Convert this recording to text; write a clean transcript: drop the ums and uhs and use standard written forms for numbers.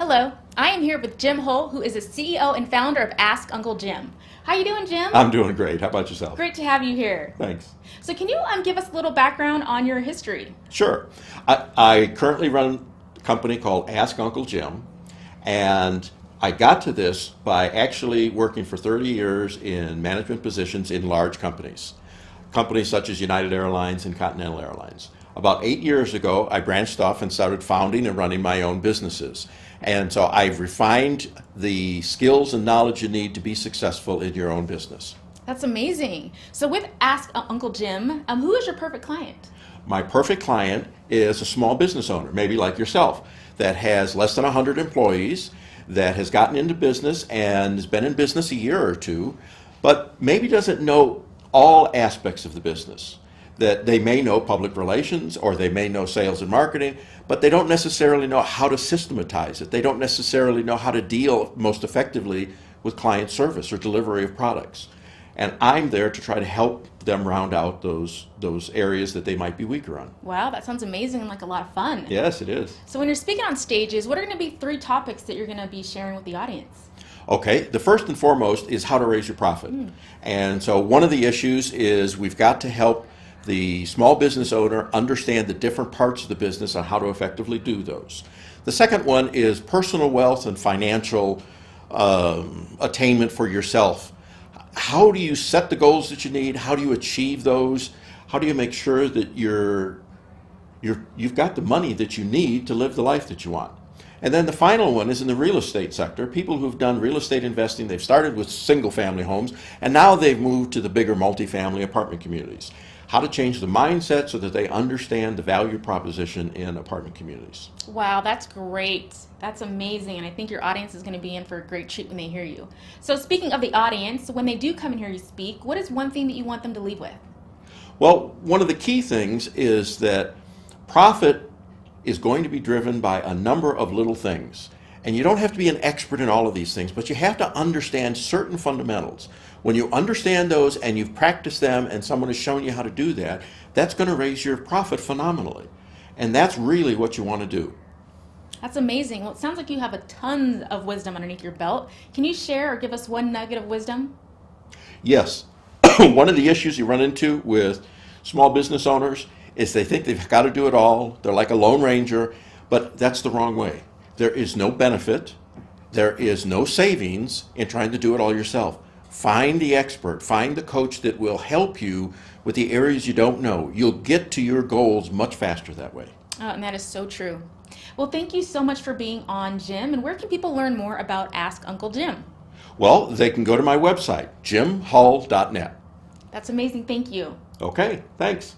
Hello, I am here with Jim Hull, who is the CEO and founder of Ask Uncle Jim. How you doing, Jim? I'm doing great. How about yourself? Great to have you here. Thanks. So can you give us a little background on your history? Sure. I currently run a company called Ask Uncle Jim, and I got to this by actually working for 30 years in management positions in large companies. Companies such as United Airlines and Continental Airlines. About 8 years ago, I branched off and started founding and running my own businesses. And so I've refined the skills and knowledge you need to be successful in your own business. That's amazing. So with Ask Uncle Jim, who is your perfect client? My perfect client is a small business owner, maybe like yourself, that has less than 100 employees, that has gotten into business and has been in business a year or two, but maybe doesn't know all aspects of the business. That they may know public relations or they may know sales and marketing, but they don't necessarily know how to systematize it. They don't necessarily know how to deal most effectively with client service or delivery of products. And I'm there to try to help them round out those areas that they might be weaker on. Wow, that sounds amazing and like a lot of fun. Yes, it is. So when you're speaking on stages, what are going to be 3 topics that you're going to be sharing with the audience? Okay, the first and foremost is how to raise your profit. And so one of the issues is we've got to help the small business owner understand the different parts of the business and how to effectively do those. The second one is personal wealth and financial attainment for yourself. How do you set the goals that you need? How do you achieve those? How do you make sure that you've got the money that you need to live the life that you want? And then the final one is in the real estate sector. People who've done real estate investing, they've started with single family homes, and now they've moved to the bigger multifamily apartment communities. How to change the mindset so that they understand the value proposition in apartment communities. Wow, that's great. That's amazing. And I think your audience is going to be in for a great treat when they hear you. So speaking of the audience, when they do come and hear you speak, what is one thing that you want them to leave with? Well, one of the key things is that profit is going to be driven by a number of little things. And you don't have to be an expert in all of these things, but you have to understand certain fundamentals. When you understand those and you've practiced them and someone has shown you how to do that, that's going to raise your profit phenomenally. And that's really what you want to do. That's amazing. Well, it sounds like you have a ton of wisdom underneath your belt. Can you share or give us one nugget of wisdom? Yes. One of the issues you run into with small business owners is they think they've got to do it all. They're like a lone ranger, but that's the wrong way. There is no benefit, there is no savings in trying to do it all yourself. Find the expert, find the coach that will help you with the areas you don't know. You'll get to your goals much faster that way. Oh, and that is so true. Well, thank you so much for being on, Jim. And where can people learn more about Ask Uncle Jim? Well, they can go to my website, jimhull.net. That's amazing. Thank you. Okay, thanks.